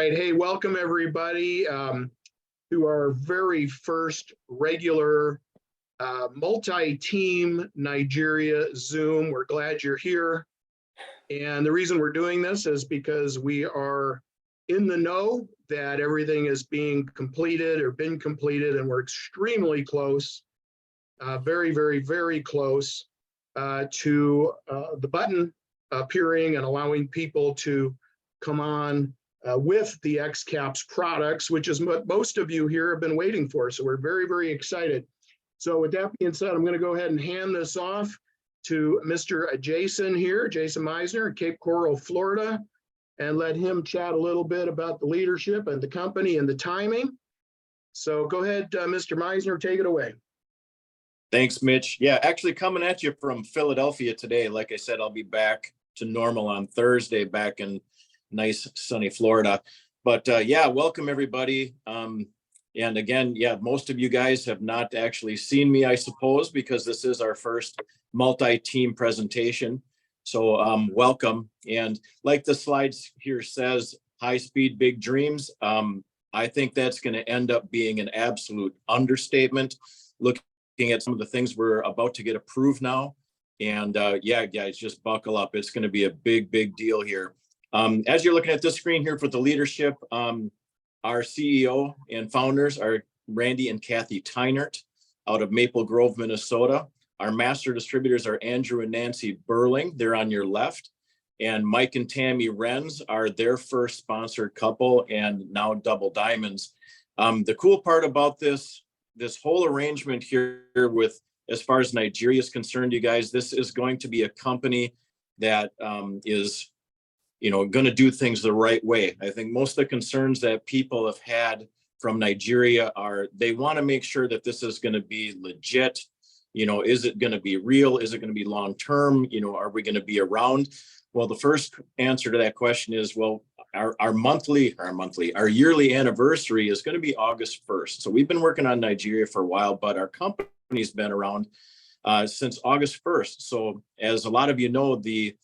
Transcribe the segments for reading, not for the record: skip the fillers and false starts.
right. Hey, welcome everybody to our very first regular multi-team Nigeria Zoom. We're glad you're here. And the reason we're doing this is because we are in the know that everything is being completed or been completed, and we're extremely close, very, very, very close to the button appearing and allowing people to come on with the XCAPS products, which is what most of you here have been waiting for. So we're very, very excited. So with that being said, I'm going to go ahead and hand this off to Mr. Jason here, Jason Meisner, Cape Coral, Florida, and let him chat a little bit about the leadership and the company and the timing. So go ahead, Mr. Meisner, take it away. Thanks, Mitch. Yeah, actually coming at you from Philadelphia today. Like I said, I'll be back to normal on Thursday, back in nice sunny Florida. But yeah, welcome everybody. And again, yeah, most of you guys have not actually seen me, I suppose, because this is our first multi-team presentation. So welcome. And like the slides here says, high speed, big dreams. I think that's going to end up being an absolute understatement. Looking at some of the things we're about to get approved now. And yeah, guys, just buckle up. It's going to be a big, big deal here. As you're looking at this screen here for the leadership, our CEO and founders are Randy and Kathy Tynert out of Maple Grove, Minnesota. Our master distributors are Andrew and Nancy Burling. They're on your left. And Mike and Tammy Renz are their first sponsored couple and now double diamonds. The cool part about this whole arrangement here with, as far as Nigeria is concerned, you guys, this is going to be a company that is, going to do things the right way. I think most of the concerns that people have had from Nigeria are they want to make sure that this is going to be legit. Is it going to be real? Is it going to be long term? Are we going to be around? Well, the first answer to that question is, well, our yearly anniversary is going to be August 1st. So we've been working on Nigeria for a while, but our company's been around since August 1st. So as a lot of you know, the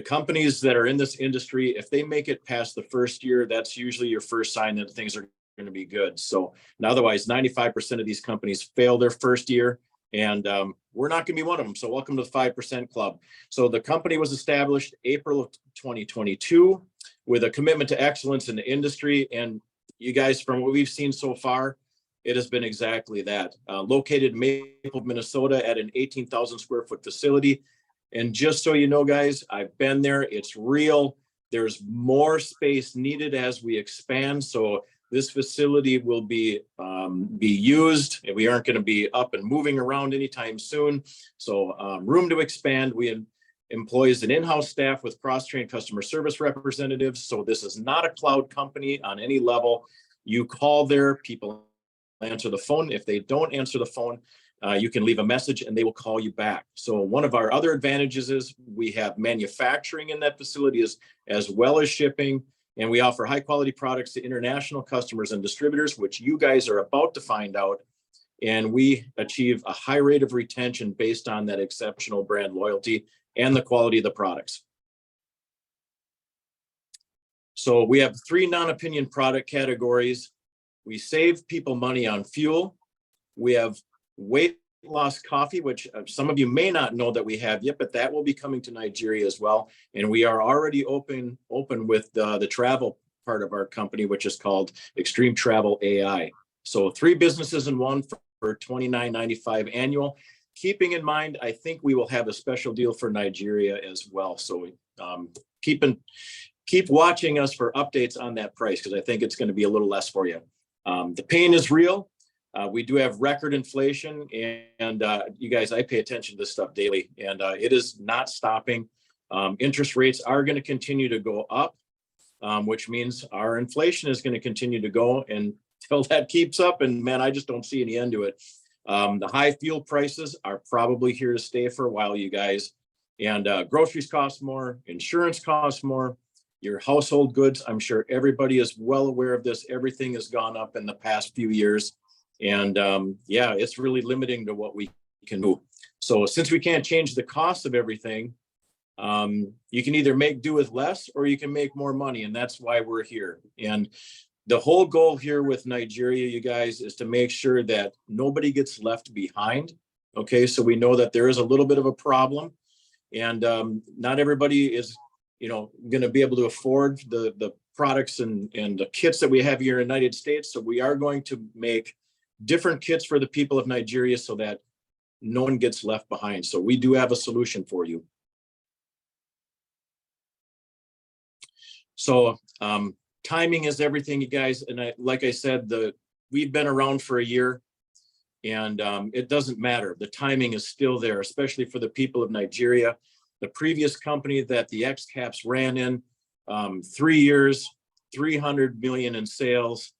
companies that are in this industry, if they make it past the first year, that's usually your first sign that things are going to be good. So otherwise, 95% of these companies fail their first year, and we're not going to be one of them. So welcome to the 5% Club. So the company was established April of 2022 with a commitment to excellence in the industry. And you guys, from what we've seen so far, it has been exactly that. Located in Maple, Minnesota at an 18,000 square foot facility. And just so you know, guys, I've been there. It's real. There's more space needed as we expand. So this facility will be used, and we aren't going to be up and moving around anytime soon. So room to expand. We employs an in-house staff with cross-trained customer service representatives. So this is not a cloud company on any level. You call there, people answer the phone. If they don't answer the phone, you can leave a message and they will call you back. So one of our other advantages is we have manufacturing in that facility as well as shipping, and we offer high quality products to international customers and distributors, which you guys are about to find out. And we achieve a high rate of retention based on that exceptional brand loyalty and the quality of the products. So we have 3 non-opinion product categories. We save people money on fuel. We have weight loss coffee, which some of you may not know that we have yet, but that will be coming to Nigeria as well. And we are already open with the travel part of our company, which is called Extreme Travel AI. So 3 businesses in one for $29.95 annual. Keeping in mind, I think we will have a special deal for Nigeria as well. So keep watching us for updates on that price, because I think it's going to be a little less for you. The pain is real. We do have record inflation, and you guys, I pay attention to this stuff daily, and it is not stopping. Interest rates are going to continue to go up, which means our inflation is going to continue to go until that keeps up. And man, I just don't see any end to it. The high fuel prices are probably here to stay for a while, you guys. And groceries cost more, insurance costs more, your household goods. I'm sure everybody is well aware of this. Everything has gone up in the past few years. And yeah, it's really limiting to what we can do. So since we can't change the cost of everything, You can either make do with less or you can make more money. And that's why we're here. And the whole goal here with Nigeria, you guys, is to make sure that nobody gets left behind. Okay, so we know that there is a little bit of a problem, and not everybody is, going to be able to afford the products and the kits that we have here in the United States. So we are going to make different kits for the people of Nigeria so that no one gets left behind. So we do have a solution for you. So timing is everything, you guys. And like I said, we've been around for a year, and it doesn't matter. The timing is still there, especially for the people of Nigeria. The previous company that the X-Caps ran in, 3 years, 300 million in sales,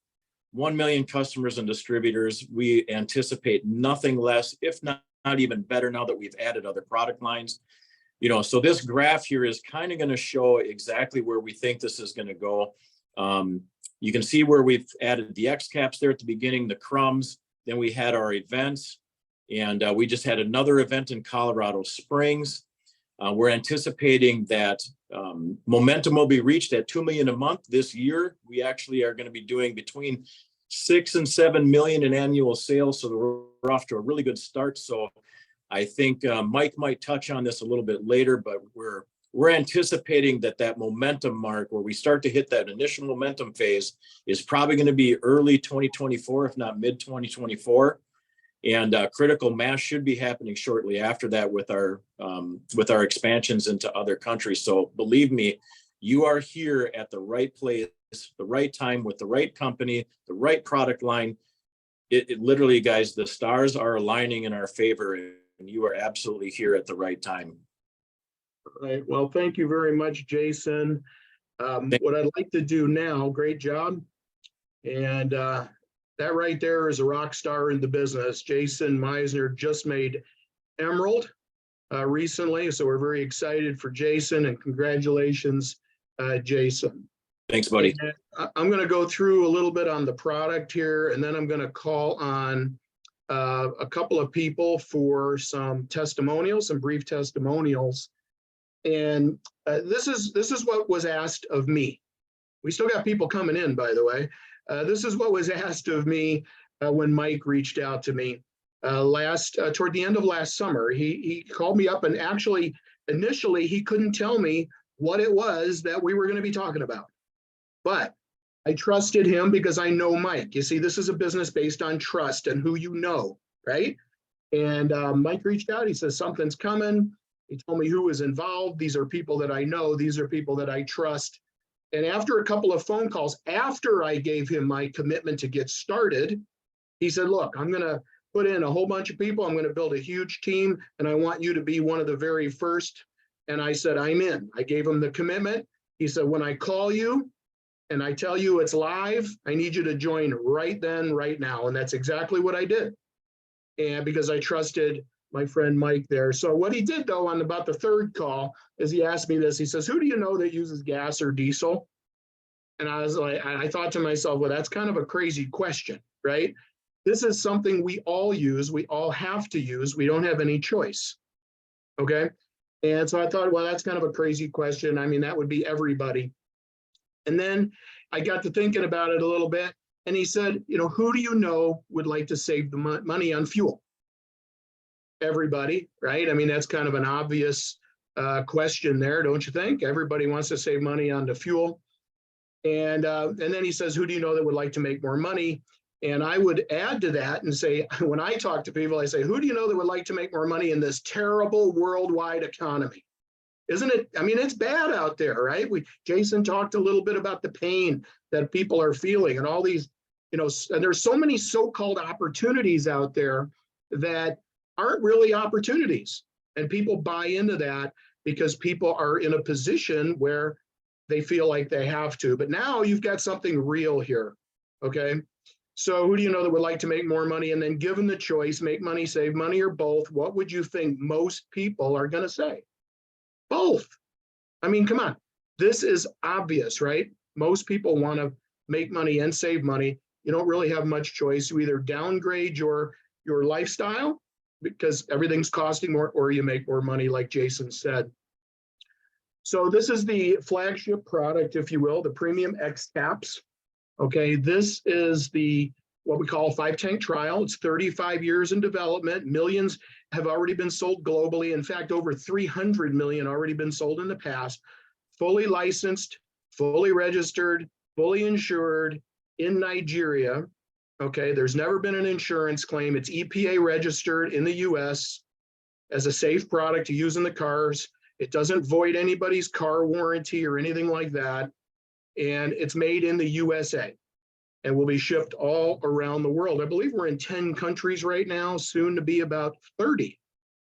1 million customers and distributors. We anticipate nothing less, if not even better, now that we've added other product lines. So this graph here is kind of going to show exactly where we think this is going to go. You can see where we've added the X-Caps there at the beginning, the crumbs. Then we had our events, and we just had another event in Colorado Springs. We're anticipating that momentum will be reached at 2 million a month this year. We actually are going to be doing between 6 and 7 million in annual sales. So we're off to a really good start. So I think Mike might touch on this a little bit later, but we're anticipating that momentum mark, where we start to hit that initial momentum phase, is probably going to be early 2024, if not mid 2024. And critical mass should be happening shortly after that with our expansions into other countries. So believe me, you are here at the right place, the right time, with the right company, the right product line. It literally, guys, the stars are aligning in our favor, and you are absolutely here at the right time. All right. Well, thank you very much, Jason. What I'd like to do now, great job. And that right there is a rock star in the business. Jason Meisner just made Emerald recently. So we're very excited for Jason, and congratulations, Jason. Thanks, buddy. And I'm going to go through a little bit on the product here, and then I'm going to call on a couple of people for some testimonials, some brief testimonials. And this is what was asked of me. We still got people coming in, by the way. This is what was asked of me when Mike reached out to me toward the end of last summer. He called me up, and actually, initially, he couldn't tell me what it was that we were going to be talking about. But I trusted him because I know Mike. You see, this is a business based on trust and who you know, right? And Mike reached out. He says, something's coming. He told me who was involved. These are people that I know. These are people that I trust. And after a couple of phone calls, after I gave him my commitment to get started, he said, look, I'm going to put in a whole bunch of people. I'm going to build a huge team, and I want you to be one of the very first. And I said, I'm in. I gave him the commitment. He said, when I call you and I tell you it's live, I need you to join right then, right now. And that's exactly what I did. And because I trusted my friend Mike there. So what he did, though, on about the third call, is he asked me this. He says, who do you know that uses gas or diesel? And I was like, I thought to myself, well, that's kind of a crazy question, right? This is something we all use. We all have to use. We don't have any choice. Okay. And so I thought, well, that's kind of a crazy question. I mean, that would be everybody. And then I got to thinking about it a little bit. And he said, who do you know would like to save the money on fuel? Everybody, right? I mean, that's kind of an obvious question there, don't you think? Everybody wants to save money on the fuel. And then he says, who do you know that would like to make more money? And I would add to that and say, when I talk to people, I say, who do you know that would like to make more money in this terrible worldwide economy? Isn't it? I mean, it's bad out there, right? Jason talked a little bit about the pain that people are feeling, and all these, and there's so many so-called opportunities out there that aren't really opportunities. And people buy into that because people are in a position where they feel like they have to. But now you've got something real here, okay? So who do you know that would like to make more money? And then given the choice, make money, save money, or both, what would you think most people are going to say? Both. I mean, come on. This is obvious, right? Most people want to make money and save money. You don't really have much choice. You either downgrade your lifestyle because everything's costing more, or you make more money, like Jason said. So this is the flagship product, if you will, the premium X caps. Okay, this is what we call a 5-tank trial. It's 35 years in development. Millions have already been sold globally. In fact, over 300 million already been sold in the past. Fully licensed, fully registered, fully insured in Nigeria. Okay, there's never been an insurance claim. It's EPA registered in the US as a safe product to use in the cars. It doesn't void anybody's car warranty or anything like that. And it's made in the USA and will be shipped all around the world. I believe we're in 10 countries right now, soon to be about 30.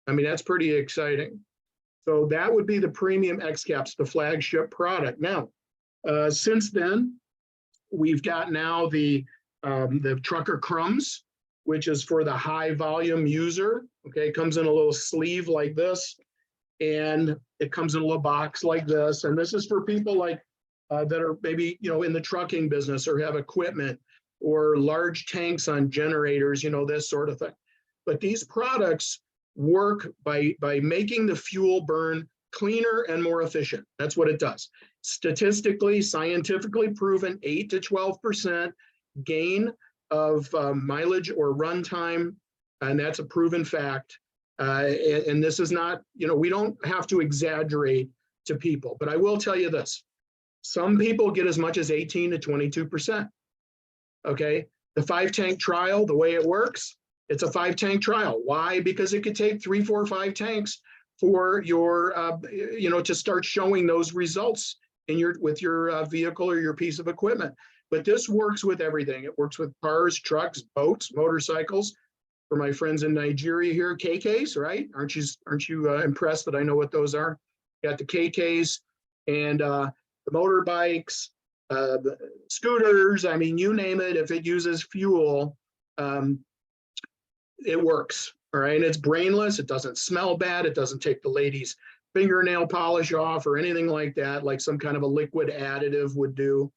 I mean, that's pretty exciting. So that would be the premium X caps, the flagship product. Now, since then, we've got now the trucker crumbs, which is for the high volume user. Okay, it comes in a little sleeve like this, and it comes in a little box like this. And this is for people like that are maybe, in the trucking business or have equipment or large tanks on generators, this sort of thing. But these products work by making the fuel burn cleaner and more efficient. That's what it does. Statistically, scientifically proven 8 to 12% gain of mileage or runtime, and that's a proven fact. And this is not, we don't have to exaggerate to people, but I will tell you this. Some people get as much as 18 to 22%. Okay, the 5-tank trial, the way it works, it's a 5-tank trial. Why? Because it could take 3, 4, 5 tanks for your, to start showing those results with your vehicle or your piece of equipment. But this works with everything. It works with cars, trucks, boats, motorcycles. For my friends in Nigeria here, KKs, right? Aren't you impressed that I know what those are? Got the KKs and the motorbikes, the scooters. I mean, you name it. If it uses fuel, it works. All right, and it's brainless. It doesn't smell bad. It doesn't take the lady's fingernail polish off or anything like that, like some kind of a liquid additive would do.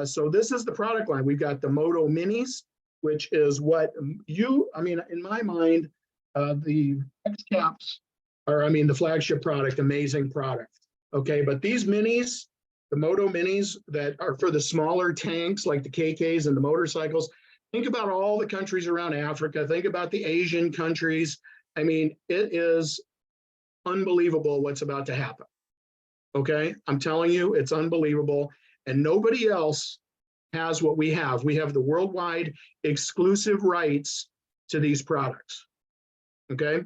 So this is the product line. We've got the Moto Minis, which is what in my mind, the X caps are, the flagship product, amazing product. Okay, but these minis, the Moto Minis that are for the smaller tanks like the KKs and the motorcycles, think about all the countries around Africa. Think about the Asian countries. It is unbelievable what's about to happen. Okay, I'm telling you, it's unbelievable. And nobody else has what we have. We have the worldwide exclusive rights to these products. Okay,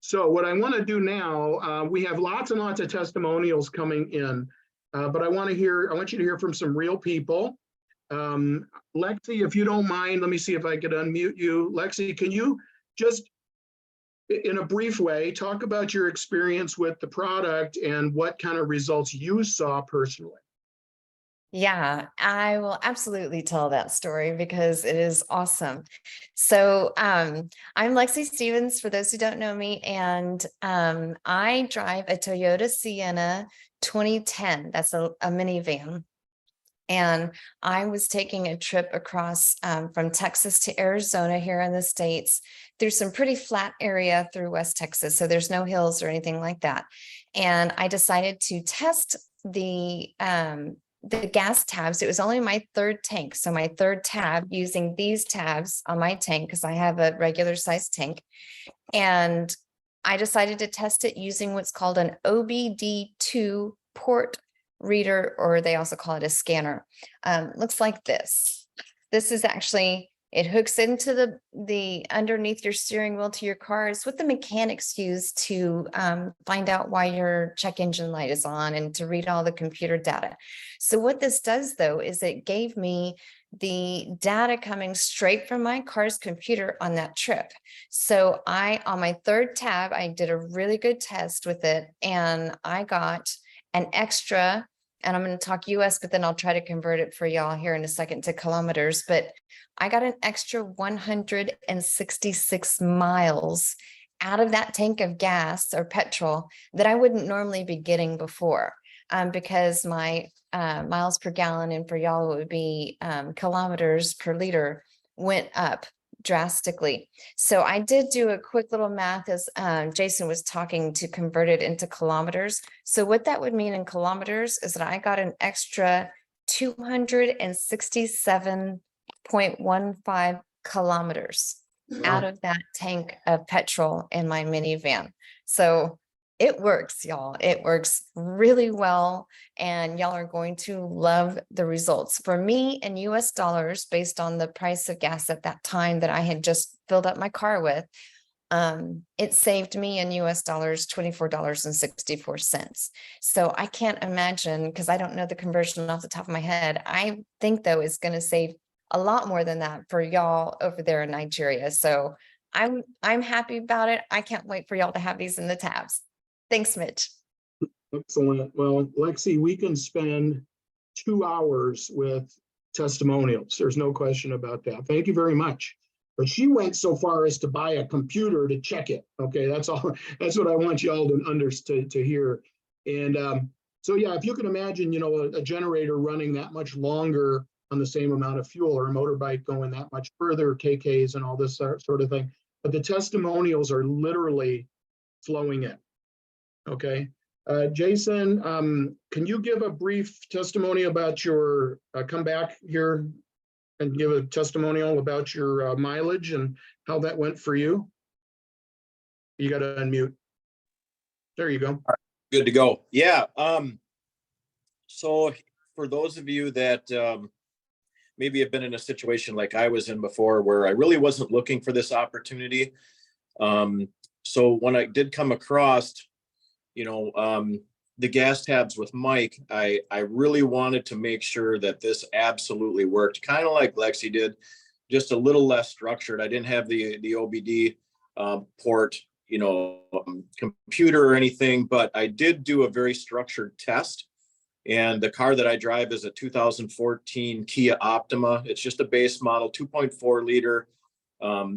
so what I want to do now, we have lots and lots of testimonials coming in, but I want you to hear from some real people. Lexi, if you don't mind, let me see if I could unmute you. Lexi, can you just, in a brief way, talk about your experience with the product and what kind of results you saw personally? Yeah, I will absolutely tell that story because it is awesome. So I'm Lexi Stevens, for those who don't know me, and I drive a Toyota Sienna 2010. That's a minivan. And I was taking a trip across from Texas to Arizona here in the States through some pretty flat area through West Texas. So there's no hills or anything like that. And I decided to test the gas tabs. It was only my 3rd tank. So my 3rd tab, using these tabs on my tank, because I have a regular size tank. And I decided to test it using what's called an OBD2 port reader, or they also call it a scanner. Looks like this. This is actually, it hooks into the underneath your steering wheel to your car. It's what the mechanics use to find out why your check engine light is on and to read all the computer data. So what this does, though, is it gave me the data coming straight from my car's computer on that trip. So on my 3rd tab, I did a really good test with it, and I got an extra, and I'm going to talk US, but then I'll try to convert it for y'all here in a second to kilometers. But I got an extra 166 miles out of that tank of gas or petrol that I wouldn't normally be getting before, because my miles per gallon, and for y'all it would be kilometers per liter, went up drastically. So I did do a quick little math as Jason was talking to convert it into kilometers. So what that would mean in kilometers is that I got an extra 267.15 kilometers out of that tank of petrol in my minivan. So it works, y'all. It works really well, and y'all are going to love the results. For me, in US dollars, based on the price of gas at that time that I had just filled up my car with, it saved me in US dollars $24.64. So I can't imagine, because I don't know the conversion off the top of my head. I think though it's going to save a lot more than that for y'all over there in Nigeria. So I'm happy about it. I can't wait for y'all to have these in the tabs. Thanks, Mitch. Excellent. Well, Lexi, we can spend 2 hours with testimonials. There's no question about that. Thank you very much. But she went so far as to buy a computer to check it. Okay, that's all. That's what I want you all to understand, to hear. And so, yeah, if you can imagine, you know, a generator running that much longer on the same amount of fuel, or a motorbike going that much further, KKs and all this sort of thing. But the testimonials are literally flowing in. Okay. Jason, can you give a brief testimony about your, come back here and give a testimonial about your mileage and how that went for you? You got to unmute. There you go. Good to go. Yeah. So for those of you that maybe have been in a situation like I was in before, where I really wasn't looking for this opportunity. So when I did come across, you know, the gas tabs with Mike, I really wanted to make sure that this absolutely worked, kind of like Lexi did, just a little less structured. I didn't have the OBD port, you know, computer or anything, but I did do a very structured test. And the car that I drive is a 2014 Kia Optima. It's just a base model, 2.4 liter,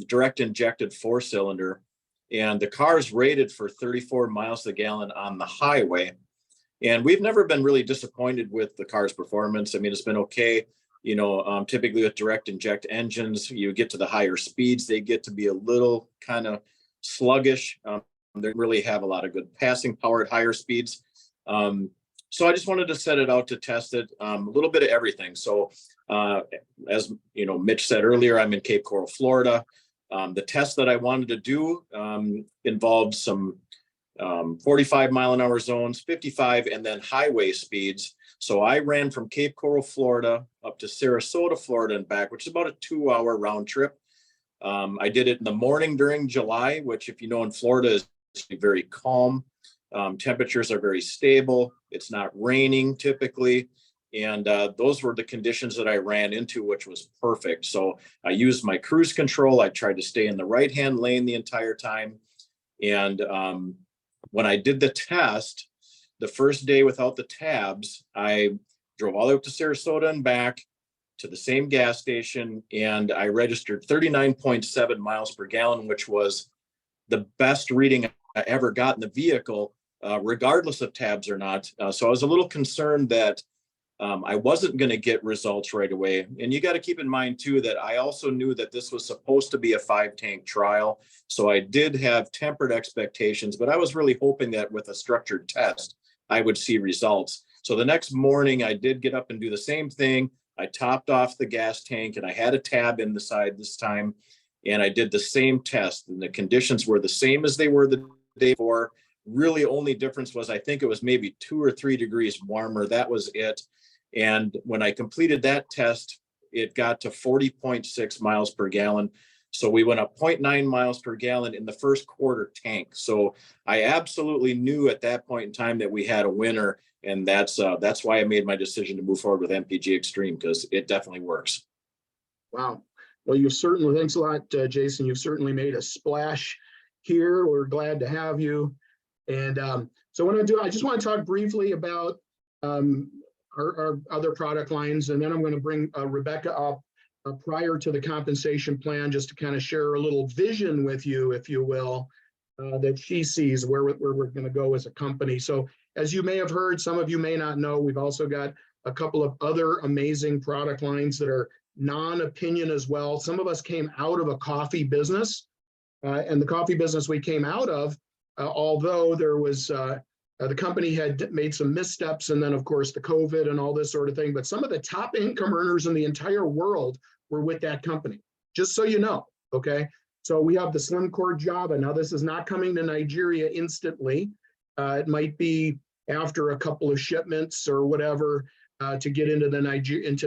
direct injected 4-cylinder. And the car is rated for 34 miles a gallon on the highway. And we've never been really disappointed with the car's performance. I mean, it's been okay. You know, typically with direct inject engines, you get to the higher speeds, they get to be a little kind of sluggish. They really have a lot of good passing power at higher speeds. So I just wanted to set it out to test it, a little bit of everything. So as you know, Mitch said earlier, I'm in Cape Coral, Florida. The test that I wanted to do involved some 45 mile an hour zones, 55, and then highway speeds. So I ran from Cape Coral, Florida up to Sarasota, Florida and back, which is about a 2-hour round trip. I did it in the morning during July, which, if you know, in Florida is very calm. Temperatures are very stable. It's not raining typically. And those were the conditions that I ran into, which was perfect. So I used my cruise control. I tried to stay in the right-hand lane the entire time. And when I did the test, the first day without the tabs, I drove all the way up to Sarasota and back to the same gas station, and I registered 39.7 miles per gallon, which was the best reading I ever got in the vehicle, regardless of tabs or not. So I was a little concerned that I wasn't going to get results right away. And you got to keep in mind too, that I also knew that this was supposed to be a 5-tank trial. So I did have tempered expectations, but I was really hoping that with a structured test, I would see results. So the next morning I did get up and do the same thing. I topped off the gas tank and I had a tab in the side this time. And I did the same test, and the conditions were the same as they were the day before. Really only difference was, I think it was maybe 2 or 3 degrees warmer. That was it. And when I completed that test, it got to 40.6 miles per gallon. So we went up 0.9 miles per gallon in the first quarter tank. So I absolutely knew at that point in time that we had a winner. And that's why I made my decision to move forward with MPGXtreme, because it definitely works. Wow. Well, you certainly, thanks a lot, Jason. You've certainly made a splash here. We're glad to have you. And so what I just want to talk briefly about our other product lines, and then I'm going to bring Rebecca up prior to the compensation plan, just to kind of share a little vision with you, if you will, that she sees where we're going to go as a company. So as you may have heard, some of you may not know, we've also got a couple of other amazing product lines that are non-opinion as well. Some of us came out of a coffee business, and the coffee business we came out of, although there was, the company had made some missteps, and then of course the COVID and all this sort of thing, but some of the top income earners in the entire world were with that company, just so you know, okay? So we have the Slim Core Java. Now this is not coming to Nigeria instantly. It might be after a couple of shipments or whatever to get into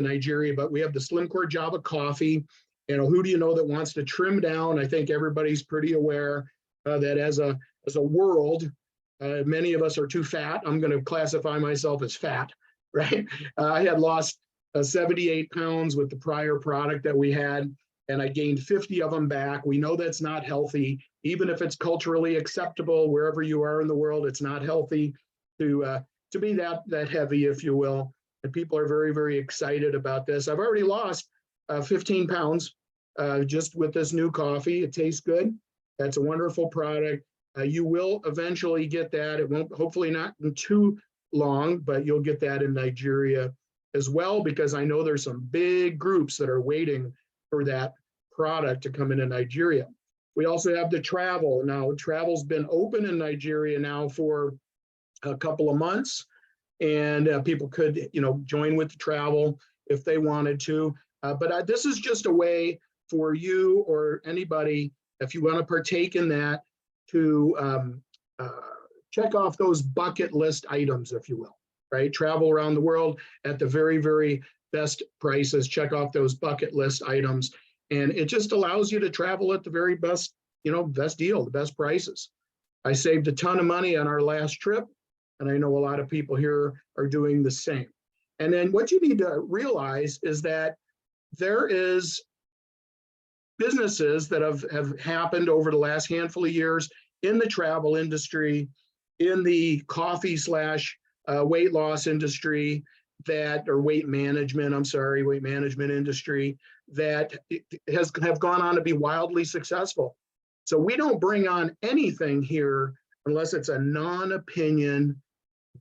Nigeria, but we have the Slim Core Java coffee. You know, who do you know that wants to trim down? I think everybody's pretty aware that as a world, many of us are too fat. I'm going to classify myself as fat, right? I had lost 78 pounds with the prior product that we had, and I gained 50 of them back. We know that's not healthy, even if it's culturally acceptable wherever you are in the world. It's not healthy to be that heavy, if you will. And people are very, very excited about this. I've already lost 15 pounds just with this new coffee. It tastes good. That's a wonderful product. You will eventually get that. It won't, hopefully not in too long, but you'll get that in Nigeria as well, because I know there's some big groups that are waiting for that product to come into Nigeria. We also have the travel. Now, travel's been open in Nigeria now for a couple of months, and people could, you know, join with the travel if they wanted to. But this is just a way for you or anybody, if you want to partake in that, to check off those bucket list items, if you will, right? Travel around the world at the very, very best prices, check off those bucket list items. And it just allows you to travel at the very best, you know, best deal, the best prices. I saved a ton of money on our last trip, and I know a lot of people here are doing the same. And then what you need to realize is that there is businesses that have happened over the last handful of years in the travel industry, in the coffee / weight loss industry, that, or weight management industry, that have gone on to be wildly successful. So we don't bring on anything here unless it's a non-opinion,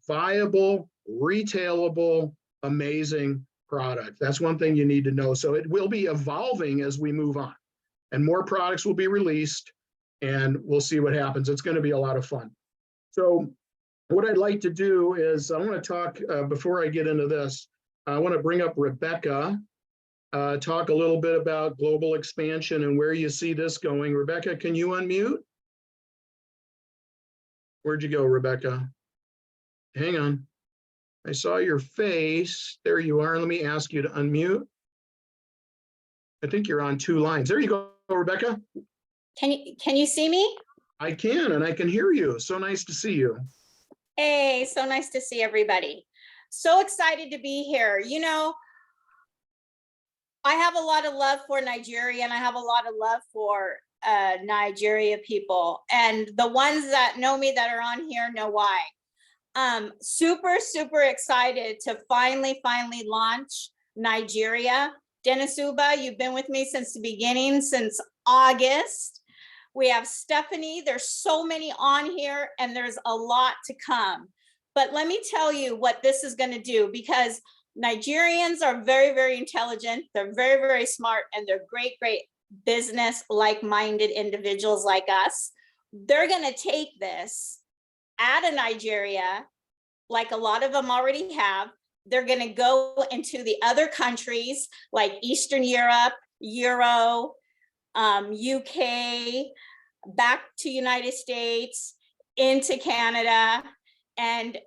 viable, retailable, amazing product. That's one thing you need to know. So it will be evolving as we move on, and more products will be released, and we'll see what happens. It's going to be a lot of fun. So what I'd like to do is I want to talk, before I get into this, I want to bring up Rebecca, talk a little bit about global expansion and where you see this going. Rebecca, can you unmute? Where'd you go, Rebecca? Hang on. I saw your face. There you are. Let me ask you to unmute. I think you're on 2 lines. There you go, Rebecca. Can you see me? I can, and I can hear you. So nice to see you. Hey, so nice to see everybody. So excited to be here. You know, I have a lot of love for Nigeria, and I have a lot of love for Nigeria people. And the ones that know me that are on here know why. Super, super excited to finally launch Nigeria. Dennis Uba, you've been with me since the beginning, since August. We have Stephanie. There's so many on here, and there's a lot to come. But let me tell you what this is going to do, because Nigerians are very, very intelligent. They're very, very smart, and they're great, great business, like-minded individuals like us. They're going to take this out of Nigeria, like a lot of them already have. They're going to go into the other countries like Eastern Europe, Euro, UK, back to United States, into Canada. And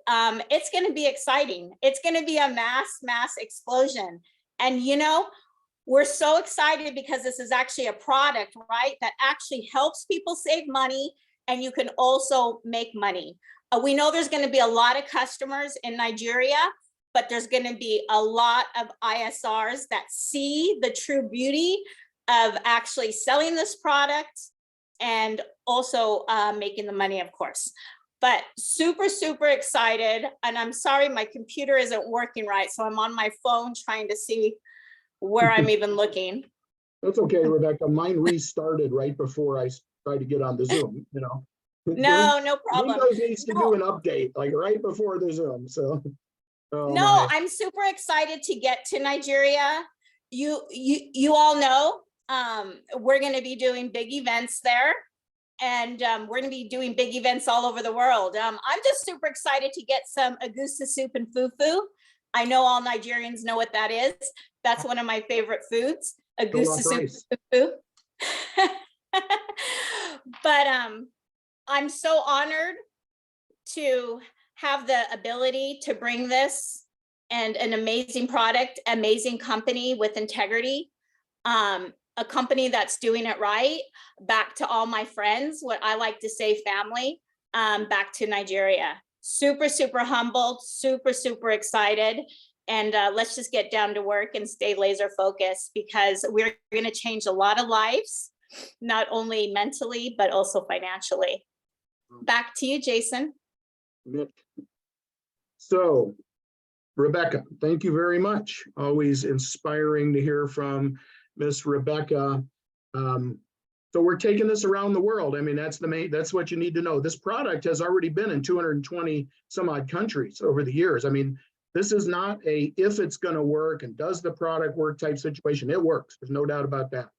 it's going to be exciting. It's going to be a mass explosion. And, you know, we're so excited because this is actually a product, right, that actually helps people save money, and you can also make money. We know there's going to be a lot of customers in Nigeria, but there's going to be a lot of ISRs that see the true beauty of actually selling this product and also making the money, of course. But super, super excited. And I'm sorry, my computer isn't working right. So I'm on my phone trying to see where I'm even looking. That's okay, Rebecca. Mine restarted right before I tried to get on the Zoom, you know. No problem. Windows needs to do an update, like right before the Zoom, so. Oh no, I'm super excited to get to Nigeria. you all know, we're going to be doing big events there, and we're going to be doing big events all over the world. I'm just super excited to get some agusi soup and fufu. I know all Nigerians know what that is. That's one of my favorite foods, agusi soup and fufu. But I'm so honored to have the ability to bring this and an amazing product, amazing company with integrity, a company that's doing it right, back to all my friends, what I like to say family, back to Nigeria. Super, super humbled, super, super excited. And let's just get down to work and stay laser focused, because we're going to change a lot of lives, not only mentally, but also financially. Back to you, Jason. So, Rebecca, thank you very much. Always inspiring to hear from Miss Rebecca. So we're taking this around the world. I mean, that's what you need to know. This product has already been in 220 some odd countries over the years. I mean, this is not a if it's going to work and does the product work type situation. It works. There's no doubt about that.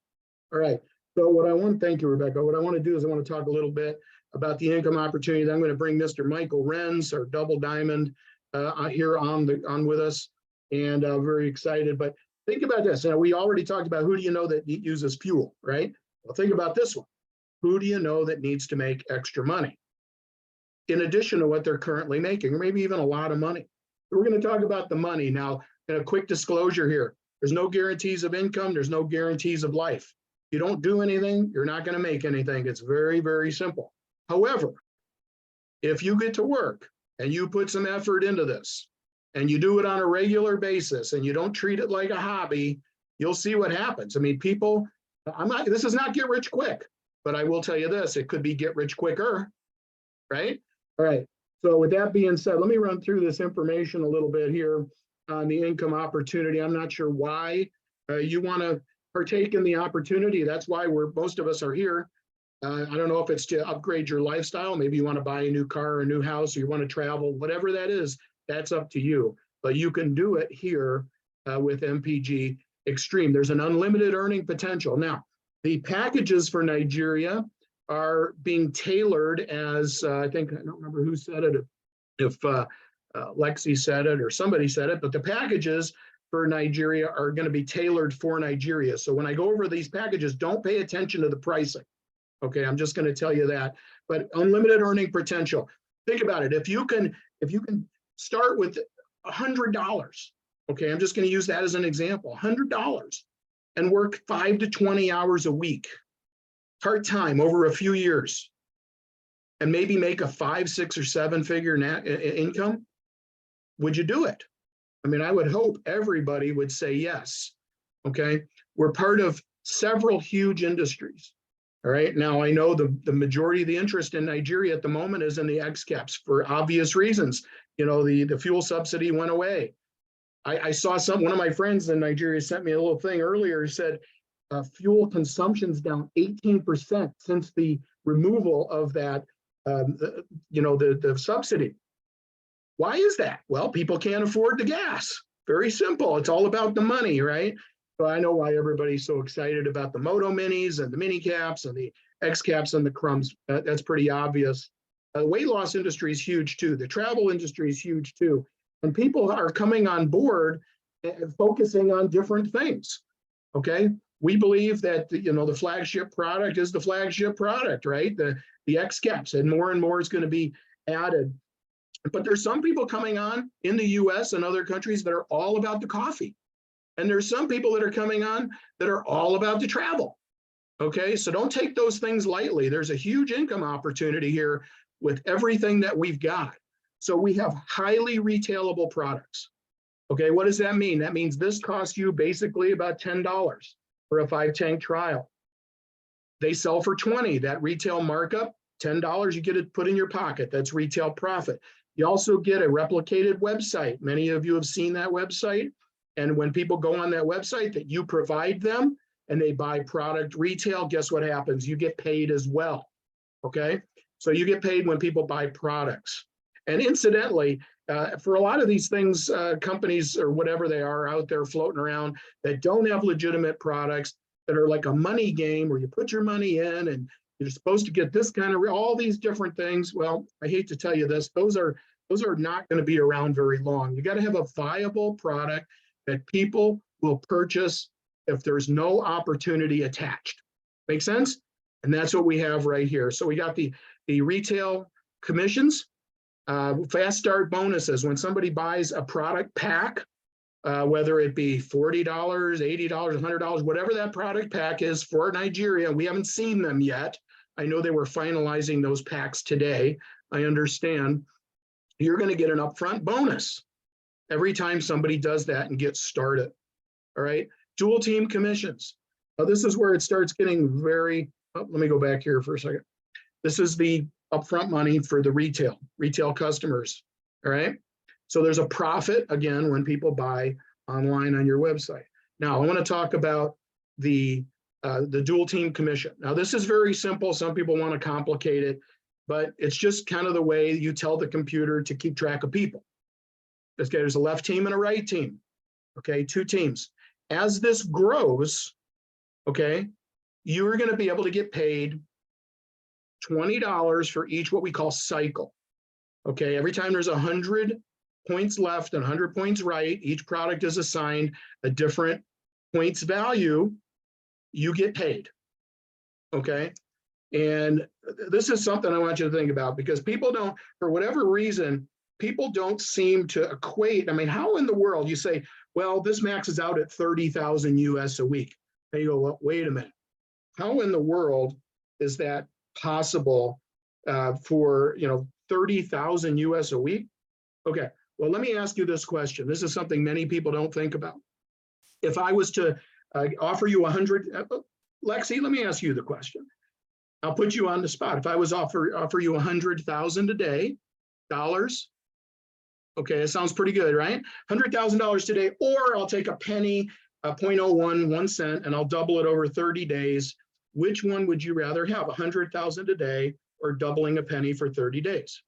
All right. So what I want to thank you, Rebecca. What I want to do is I want to talk a little bit about the income opportunity. I'm going to bring Mr. Michael Renz, our double diamond, here on with us, and very excited. But think about this. Now, we already talked about who do you know that uses fuel, right? Well, think about this one. Who do you know that needs to make extra money in addition to what they're currently making, or maybe even a lot of money? We're going to talk about the money now. And a quick disclosure here: there's no guarantees of income. There's no guarantees of life. You don't do anything, you're not going to make anything. It's very, very simple. However, if you get to work and you put some effort into this and you do it on a regular basis and you don't treat it like a hobby, you'll see what happens. I mean, people, this is not get rich quick, but I will tell you this, it could be get rich quicker, right? All right. So with that being said, let me run through this information a little bit here on the income opportunity. I'm not sure why you want to partake in the opportunity. That's why most of us are here. I don't know if it's to upgrade your lifestyle. Maybe you want to buy a new car or a new house, or you want to travel, whatever that is, that's up to you. But you can do it here with MPGXtreme. There's an unlimited earning potential. Now, the packages for Nigeria are being tailored as, I think, I don't remember who said it, if Lexi said it or somebody said it, but the packages for Nigeria are going to be tailored for Nigeria. So when I go over these packages, don't pay attention to the pricing. Okay, I'm just going to tell you that. But unlimited earning potential. Think about it. If you can start with $100, okay, I'm just going to use that as an example, $100, and work 5 to 20 hours a week, part-time over a few years, and maybe make a 5, 6, or 7 figure income, would you do it? I mean, I would hope everybody would say yes. Okay, we're part of several huge industries. All right. Now, I know the majority of the interest in Nigeria at the moment is in the XCAPs for obvious reasons. You know, the fuel subsidy went away. I saw one of my friends in Nigeria sent me a little thing earlier. He said fuel consumption's down 18% since the removal of that, the subsidy. Why is that? Well, people can't afford the gas. Very simple. It's all about the money, right? So I know why everybody's so excited about the Moto Minis and the mini caps and the X caps and the crumbs. That's pretty obvious. The weight loss industry is huge too. The travel industry is huge too. And people are coming on board and focusing on different things. Okay. We believe that the flagship product is the flagship product, right? The X caps, and more is going to be added. But there's some people coming on in the US and other countries that are all about the coffee. And there's some people that are coming on that are all about the travel. Okay, so don't take those things lightly. There's a huge income opportunity here with everything that we've got. So we have highly retailable products. Okay, what does that mean? That means this costs you basically about $10 for a 5-tank trial. They sell for $20. That retail markup, $10, you get it put in your pocket. That's retail profit. You also get a replicated website. Many of you have seen that website. And when people go on that website that you provide them and they buy product retail, guess what happens? You get paid as well, okay? So you get paid when people buy products. And incidentally, For a lot of these things, companies or whatever they are out there floating around that don't have legitimate products, that are like a money game where you put your money in and you're supposed to get this kind of, all these different things. Well, I hate to tell you this, those are not going to be around very long. You got to have a viable product that people will purchase if there's no opportunity attached. Make sense? And that's what we have right here. So we got the retail commissions, fast start bonuses. When somebody buys a product pack, whether it be $40, $80, $100, whatever that product pack is for Nigeria, we haven't seen them yet. I know they were finalizing those packs today. I understand. You're going to get an upfront bonus every time somebody does that and gets started. All right. Dual team commissions. Now, this is where it starts getting very, let me go back here for a second. This is the upfront money for the retail customers. All right. So there's a profit again when people buy online on your website. Now I want to talk about the dual team commission. Now this is very simple. Some people want to complicate it, but it's just kind of the way you tell the computer to keep track of people. There's a left team and a right team. Okay, 2 teams. As this grows, okay, you're going to be able to get paid $20 for each what we call cycle. Okay, every time there's 100 points left and 100 points right, each product is assigned a different points value, you get paid. Okay, and this is something I want you to think about, because people don't, for whatever reason, people don't seem to equate. I mean, how in the world you say, well, this maxes out at 30,000 US a week. And you go, well, wait a minute. How in the world is that possible for 30,000 US a week? Okay, well, let me ask you this question. This is something many people don't think about. If I was to offer you 100, Lexi, let me ask you the question. I'll put you on the spot. If I was offer you 100,000 a day, dollars. Okay, it sounds pretty good, right? $100,000 today, or I'll take a penny, 0.01, 1 cent, and I'll double it over 30 days. Which one would you rather have, 100,000 a day or doubling a penny for 30 days?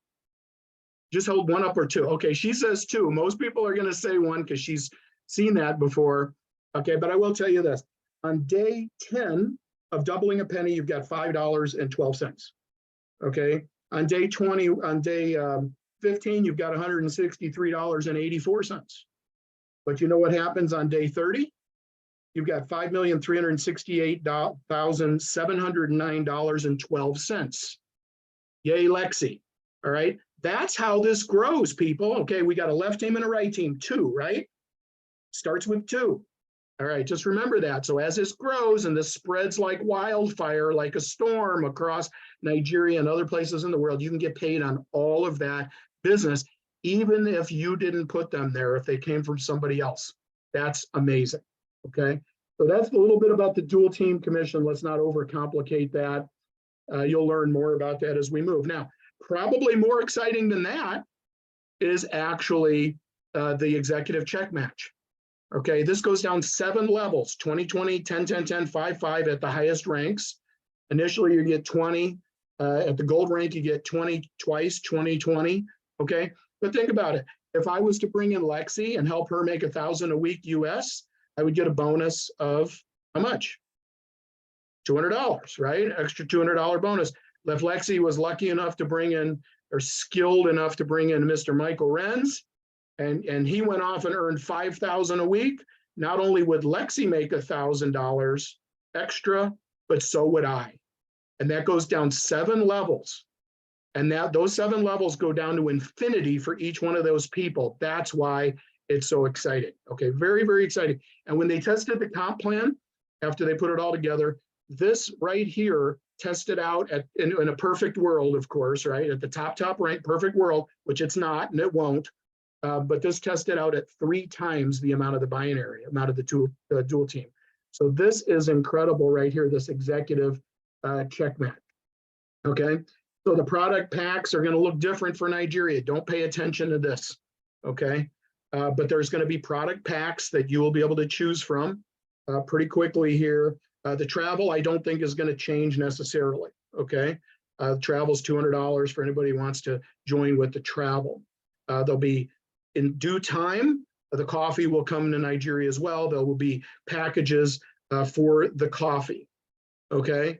Just hold one up or two. Okay, she says 2. Most people are going to say 1 because she's seen that before. Okay, but I will tell you this. On day 10 of doubling a penny, you've got $5.12. Okay, on day 20, on day 15, you've got $163.84. But you know what happens on day 30? You've got $5,368,709.12. Yay, Lexi. All right. That's how this grows, people. Okay, we got a left team and a right team, 2, right? Starts with 2. All right, just remember that. So as this grows and this spreads like wildfire, like a storm across Nigeria and other places in the world, you can get paid on all of that business, even if you didn't put them there, if they came from somebody else. That's amazing. Okay, so that's a little bit about the dual team commission. Let's not overcomplicate that. You'll learn more about that as we move. Now, probably more exciting than that is actually the executive check match. Okay, this goes down 7 levels, 20, 20, 10, 10, 10, 5, 5 at the highest ranks. Initially, you get 20. At the gold rank, you get 20 twice, 20, 20. Okay, but think about it. If I was to bring in Lexi and help her make 1,000 a week US, I would get a bonus of how much? $200, right? Extra $200 bonus. If Lexi was lucky enough to bring in, or skilled enough to bring in Mr. Michael Renz, and he went off and earned 5,000 a week, not only would Lexi make $1,000 extra, but so would I. And that goes down 7 levels. And those 7 levels go down to infinity for each one of those people. That's why it's so exciting. Okay, very, very exciting. And when they tested the comp plan, after they put it all together, this right here tested out in a perfect world, of course, right? At the top rank, perfect world, which it's not, and it won't. But this tested out at 3 times the amount of the binary, amount of the dual team. So this is incredible right here, this executive check match. Okay, so the product packs are going to look different for Nigeria. Don't pay attention to this. Okay, but there's going to be product packs that you will be able to choose from pretty quickly here. The travel, I don't think is going to change necessarily. Okay, travel's $200 for anybody who wants to join with the travel. There'll be, in due time, the coffee will come to Nigeria as well. There will be packages for the coffee. Okay.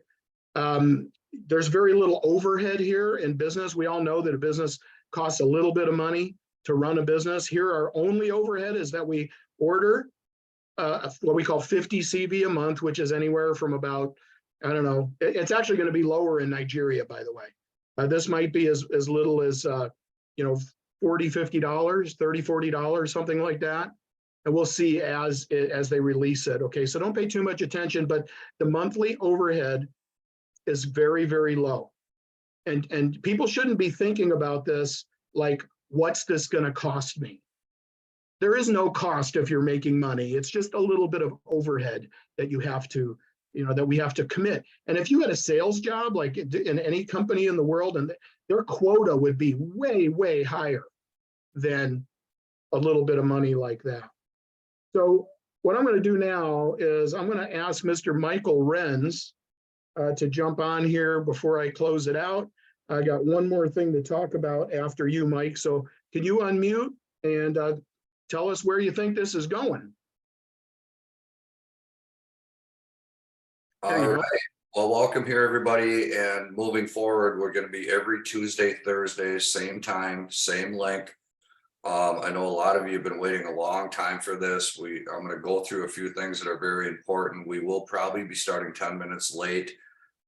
There's very little overhead here in business. We all know that a business costs a little bit of money to run a business. Here, our only overhead is that we order what we call 50 CV a month, which is anywhere from about, I don't know, it's actually going to be lower in Nigeria, by the way. This might be as little as, you know, $40, $50, $30, $40, something like that. And we'll see as they release it. Okay, so don't pay too much attention, but the monthly overhead is very, very low. And people shouldn't be thinking about this like, what's this going to cost me? There is no cost if you're making money. It's just a little bit of overhead that you have to, you know, that we have to commit. And if you had a sales job, like in any company in the world, and their quota would be way, way higher than a little bit of money like that. So what I'm going to do now is I'm going to ask Mr. Michael Renz to jump on here before I close it out. I got one more thing to talk about after you, Mike. So can you unmute and tell us where you think this is going? All right. Well, welcome here, everybody. And moving forward, we're going to be every Tuesday, Thursday, same time, same link. I know a lot of you have been waiting a long time for this. I'm going to go through a few things that are very important. We will probably be starting 10 minutes late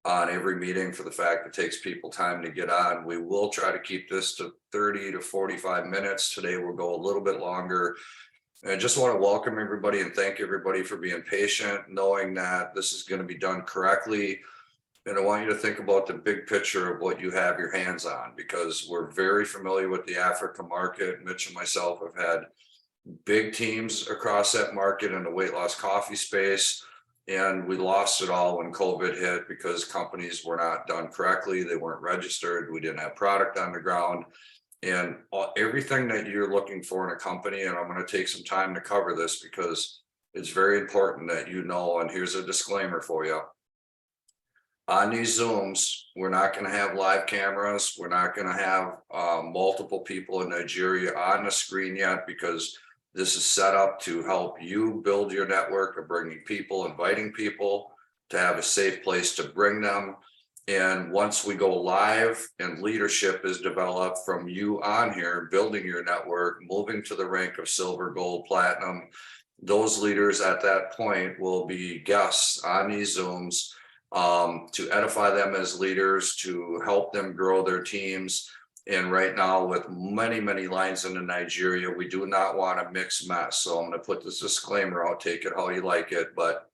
on every meeting for the fact it takes people time to get on. We will try to keep this to 30 to 45 minutes. Today we'll go a little bit longer. And I just want to welcome everybody and thank everybody for being patient, knowing that this is going to be done correctly. And I want you to think about the big picture of what you have your hands on, because we're very familiar with the Africa market. Mitch and myself have had big teams across that market in the weight loss coffee space. And we lost it all when COVID hit because companies were not done correctly. They weren't registered. We didn't have product on the ground. And everything that you're looking for in a company, and I'm going to take some time to cover this because it's very important that you know, and here's a disclaimer for you. On these Zooms, we're not going to have live cameras. We're not going to have multiple people in Nigeria on the screen yet, because this is set up to help you build your network of bringing people, inviting people to have a safe place to bring them. And once we go live and leadership is developed from you on here, building your network, moving to the rank of silver, gold, platinum, those leaders at that point will be guests on these Zooms to edify them as leaders, to help them grow their teams. And right now, with many, many lines into Nigeria, we do not want a mixed mess. So I'm going to put this disclaimer out, take it how you like it, but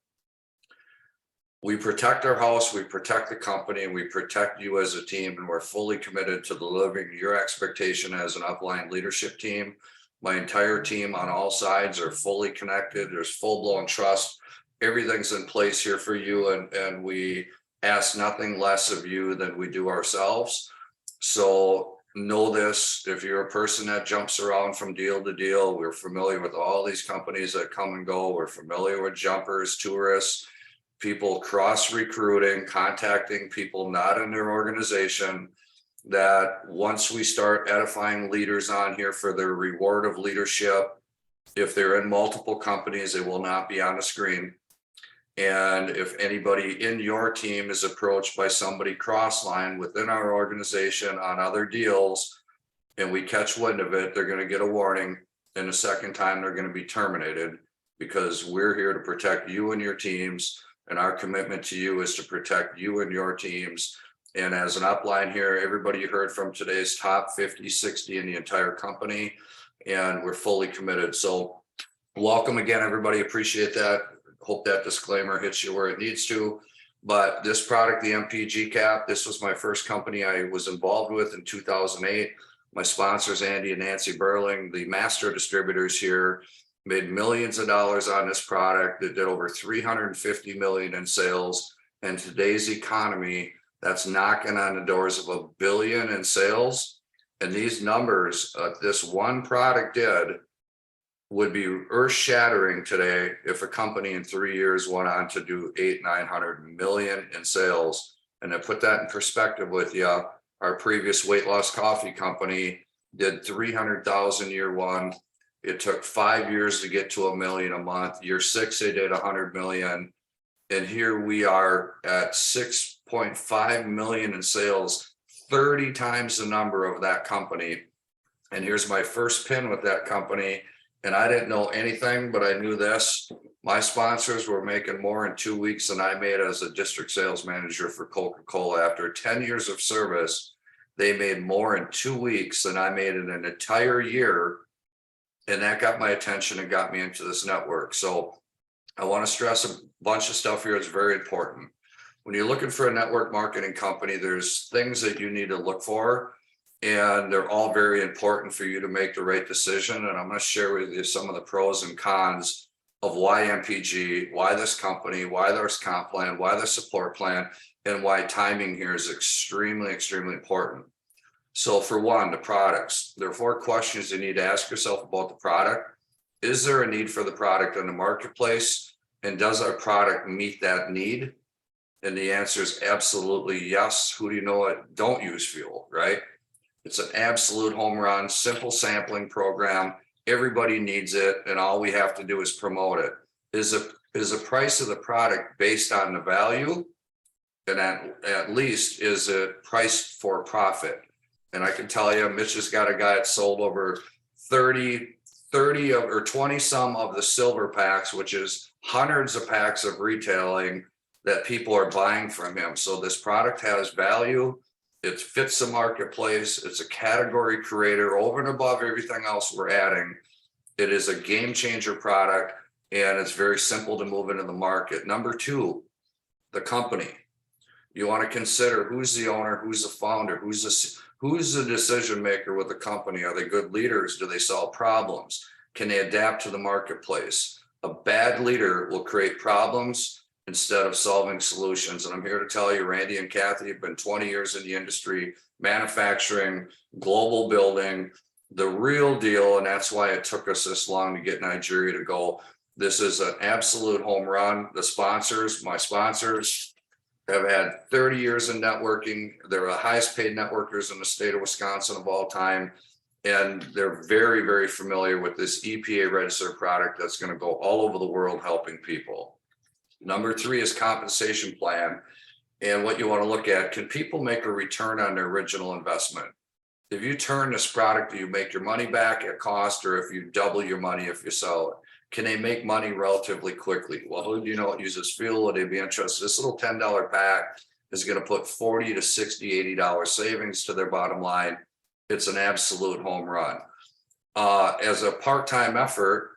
we protect our house, we protect the company, and we protect you as a team, and we're fully committed to delivering your expectation as an upline leadership team. My entire team on all sides are fully connected. There's full-blown trust. Everything's in place here for you, and we ask nothing less of you than we do ourselves. So know this, if you're a person that jumps around from deal to deal, we're familiar with all these companies that come and go. We're familiar with jumpers, tourists, people cross recruiting, contacting people not in their organization, that once we start edifying leaders on here for their reward of leadership, if they're in multiple companies, they will not be on the screen. And if anybody in your team is approached by somebody cross-line within our organization on other deals, and we catch wind of it, they're going to get a warning. And the second time, they're going to be terminated, because we're here to protect you and your teams. And our commitment to you is to protect you and your teams. And as an upline here, everybody you heard from today's top 50, 60 in the entire company, and we're fully committed. So welcome again, everybody. Appreciate that. Hope that disclaimer hits you where it needs to. But this product, the MPG cap, this was my first company I was involved with in 2008. My sponsors, Andy and Nancy Burling, the master distributors here, made millions of dollars on this product. It did over 350 million in sales. And today's economy, that's knocking on the doors of $1 billion in sales. And these numbers this one product did would be earth-shattering today if a company in 3 years went on to do 800-900 million in sales. And to put that in perspective with you, our previous weight loss coffee company did 300,000 year one. It took 5 years to get to $1 million a month. Year 6, they did 100 million. And here we are at 6.5 million in sales, 30 times the number of that company. And here's my first pin with that company. And I didn't know anything, but I knew this. My sponsors were making more in 2 weeks than I made as a district sales manager for Coca-Cola. After 10 years of service, they made more in 2 weeks than I made in an entire year. And that got my attention and got me into this network. So I want to stress a bunch of stuff here. It's very important. When you're looking for a network marketing company, there's things that you need to look for, and they're all very important for you to make the right decision. And I'm going to share with you some of the pros and cons of why MPG, why this company, why there's comp plan, why the support plan, and why timing here is extremely, extremely important. So for one, the products. There are 4 questions you need to ask yourself about the product. Is there a need for the product in the marketplace? And does our product meet that need? And the answer is absolutely yes. Who do you know it don't use fuel, right? It's an absolute home run, simple sampling program. Everybody needs it, and all we have to do is promote it. Is the price of the product based on the value? And at least is it priced for profit? And I can tell you, Mitch has got a guy that sold over 30 or 20 some of the silver packs, which is hundreds of packs of retailing that people are buying from him. So this product has value. It fits the marketplace. It's a category creator over and above everything else we're adding. It is a game changer product, and it's very simple to move into the market. Number 2, the company. You want to consider who's the owner, who's the founder, who's the decision maker with the company. Are they good leaders? Do they solve problems? Can they adapt to the marketplace? A bad leader will create problems instead of solving solutions. And I'm here to tell you, Randy and Kathy have been 20 years in the industry, manufacturing, global building, the real deal. And that's why it took us this long to get Nigeria to go. This is an absolute home run. The sponsors, my sponsors, have had 30 years in networking. They're the highest paid networkers in the state of Wisconsin of all time. And they're very, very familiar with this EPA registered product that's going to go all over the world helping people. Number 3 is compensation plan. And what you want to look at, can people make a return on their original investment? If you turn this product, do you make your money back at cost, or if you double your money if you sell it? Can they make money relatively quickly? Well, who do you know uses fuel? Would they be interested? This little $10 pack is going to put $40 to $60, $80 savings to their bottom line. It's an absolute home run. As a part-time effort,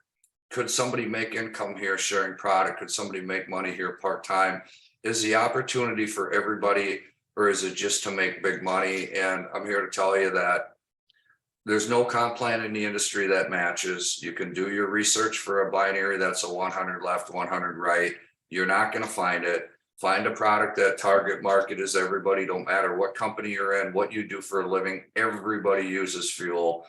could somebody make income here sharing product? Could somebody make money here part-time? Is the opportunity for everybody, or is it just to make big money? And I'm here to tell you that there's no comp plan in the industry that matches. You can do your research for a binary that's a 100 left, 100 right. You're not going to find it. Find a product that target market is everybody. Don't matter what company you're in, what you do for a living. Everybody uses fuel.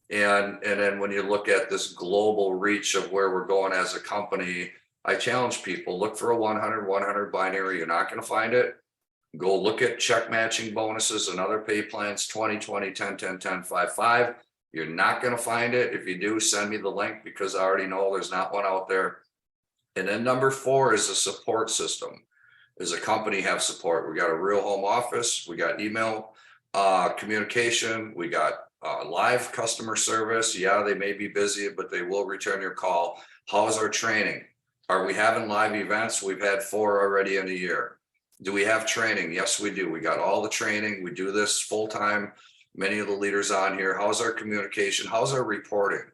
And then when you look at this global reach of where we're going as a company, I challenge people, look for a 100 binary. You're not going to find it. Go look at check matching bonuses and other pay plans, 20, 20, 10, 10, 10, 5, 5. You're not going to find it. If you do, send me the link, because I already know there's not one out there. And then number 4 is the support system. Does a company have support? We got a real home office. We got email communication. We got live customer service. Yeah, they may be busy, but they will return your call. How is our training? Are we having live events? We've had 4 already in a year. Do we have training? Yes, we do. We got all the training. We do this full time. Many of the leaders on here. How's our communication? How's our reporting?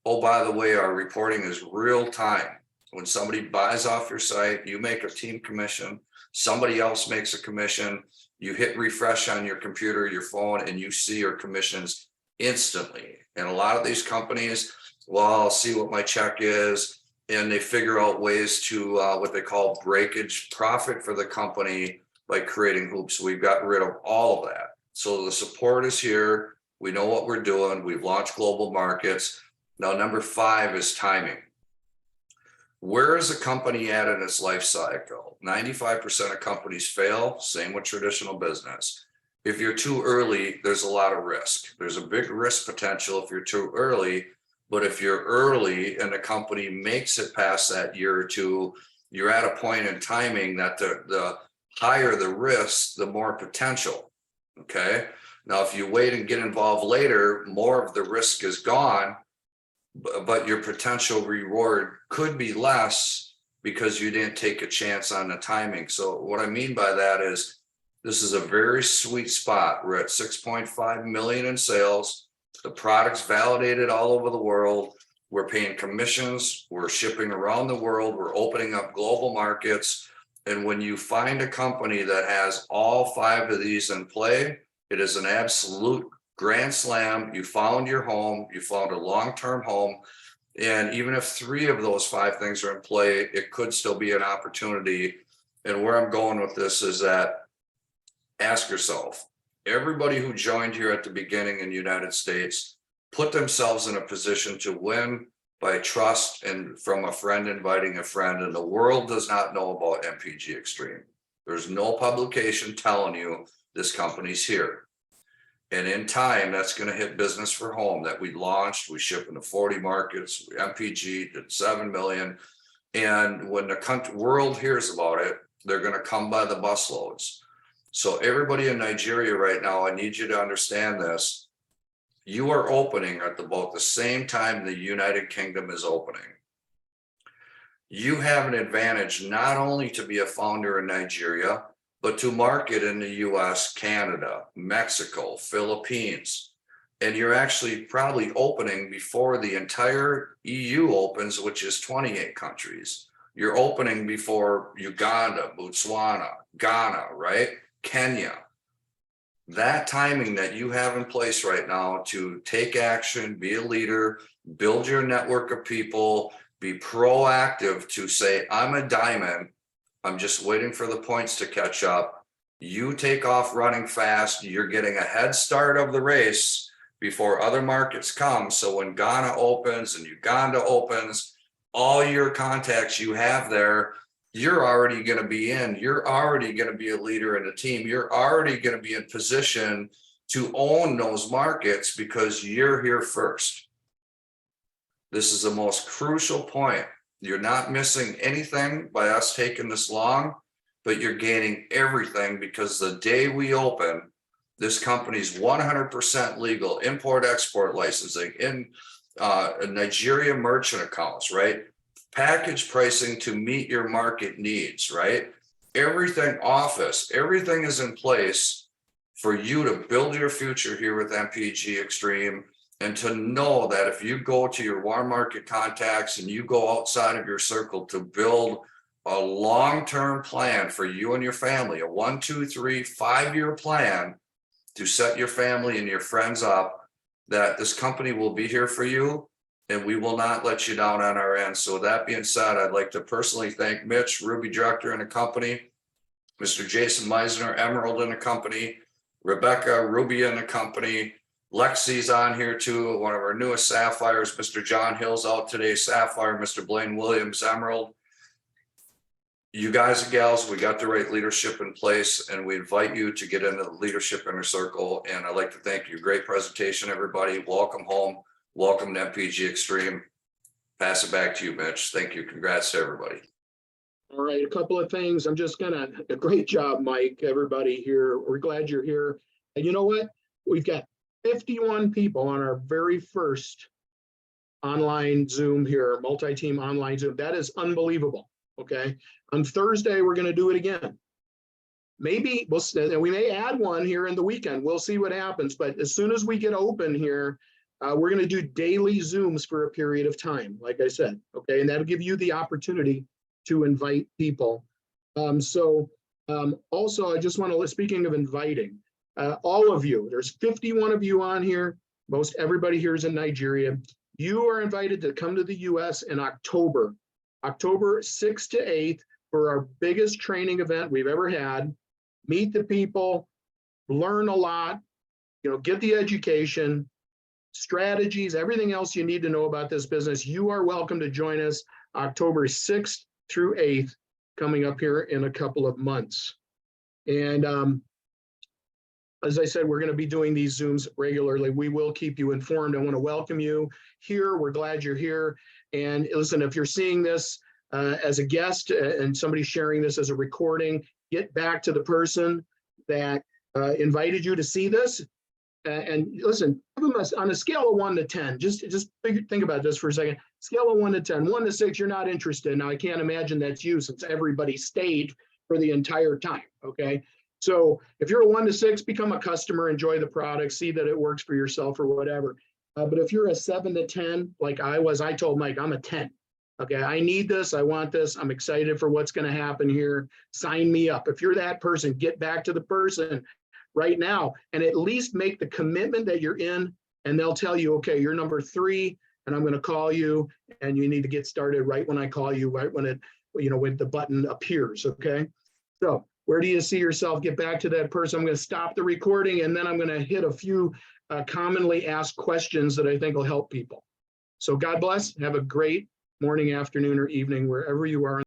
Oh, by the way, our reporting is real time. When somebody buys off your site, you make a team commission. Somebody else makes a commission. You hit refresh on your computer, your phone, and you see your commissions instantly. And a lot of these companies, well, I'll see what my check is. And they figure out ways to what they call breakage profit for the company by creating hoops. We've got rid of all of that. So the support is here. We know what we're doing. We've launched global markets. Now, number 5 is timing. Where is a company at in its life cycle? 95% of companies fail. Same with traditional business. If you're too early, there's a lot of risk. There's a big risk potential if you're too early. But if you're early and the company makes it past that year or two, you're at a point in timing that the higher the risk, the more potential. Okay. Now, if you wait and get involved later, more of the risk is gone, but your potential reward could be less because you didn't take a chance on the timing. So what I mean by that is this is a very sweet spot. We're at 6.5 million in sales. The product's validated all over the world. We're paying commissions. We're shipping around the world. We're opening up global markets. And when you find a company that has all 5 of these in play, it is an absolute grand slam. You found your home. You found a long-term home. And even if 3 of those 5 things are in play, it could still be an opportunity. And where I'm going with this is that ask yourself, everybody who joined here at the beginning in the United States put themselves in a position to win by trust and from a friend inviting a friend. And the world does not know about MPGXtreme. There's no publication telling you this company's here. And in time, that's going to hit business for home that we launched. We ship into 40 markets. MPG did 7 million. And when the world hears about it, they're going to come by the busloads. So everybody in Nigeria right now, I need you to understand this. You are opening at about the same time the United Kingdom is opening. You have an advantage not only to be a founder in Nigeria, but to market in the US, Canada, Mexico, Philippines. And you're actually probably opening before the entire EU opens, which is 28 countries. You're opening before Uganda, Botswana, Ghana, right? Kenya. That timing that you have in place right now to take action, be a leader, build your network of people, be proactive to say, I'm a diamond. I'm just waiting for the points to catch up. You take off running fast. You're getting a head start of the race before other markets come. So when Ghana opens and Uganda opens, all your contacts you have there, you're already going to be in. You're already going to be a leader in the team. You're already going to be in position to own those markets because you're here first. This is the most crucial point. You're not missing anything by us taking this long, but you're gaining everything because the day we open, this company's 100% legal, import-export licensing, in Nigeria merchant accounts, right? Package pricing to meet your market needs, right? Everything office, everything is in place for you to build your future here with MPGXtreme. And to know that if you go to your warm market contacts and you go outside of your circle to build a long-term plan for you and your family, a 1, 2, 3, 5-year plan to set your family and your friends up, that this company will be here for you and we will not let you down on our end. So that being said, I'd like to personally thank Mitch, Ruby Director and the company, Mr. Jason Meisner, Emerald and the company, Rebecca, Ruby and the company, Lexi's on here too, one of our newest Sapphires. Mr. John Hill's out today, Sapphire. Mr. Blaine Williams, Emerald. You guys and gals, we got the right leadership in place and we invite you to get into the leadership inner circle. And I'd like to thank you. Great presentation, everybody. Welcome home. Welcome to MPGXtreme. Pass it back to you, Mitch. Thank you. Congrats to everybody. All right, a couple of things. I'm just gonna, a great job, Mike, everybody here. We're glad you're here. And you know what? We've got 51 people on our very first online Zoom here, multi-team online Zoom. That is unbelievable, okay? On Thursday, we're gonna do it again. Maybe, we may add one here in the weekend. We'll see what happens. But as soon as we get open here, we're gonna do daily Zooms for a period of time, like I said, okay? And that'll give you the opportunity to invite people. Also, I just wanna, speaking of inviting, all of you, there's 51 of you on here. Most everybody here is in Nigeria. You are invited to come to the US in October 6th to 8th for our biggest training event we've ever had. Meet the people, learn a lot, get the education, strategies, everything else you need to know about this business. You are welcome to join us October 6th through 8th, coming up here in a couple of months. And as I said, we're going to be doing these Zooms regularly. We will keep you informed. I want to welcome you here. We're glad you're here. And listen, if you're seeing this as a guest and somebody sharing this as a recording, get back to the person that invited you to see this. And listen, give them on a scale of 1 to 10, just think about this for a second. Scale of 1 to 10, 1 to 6, you're not interested. Now, I can't imagine that's you since everybody stayed for the entire time, okay? So if you're a 1 to 6, become a customer, enjoy the product, see that it works for yourself or whatever. But if you're a 7 to 10, like I was, I told Mike, I'm a 10. Okay, I need this, I want this, I'm excited for what's gonna happen here. Sign me up. If you're that person, get back to the person right now and at least make the commitment that you're in, and they'll tell you, okay, you're number 3 and I'm going to call you and you need to get started right when I call you, right when it, when the button appears. Okay. So where do you see yourself? Get back to that person. I'm going to stop the recording and then I'm going to hit a few commonly asked questions that I think will help people. So God bless. Have a great morning, afternoon, or evening, wherever you are.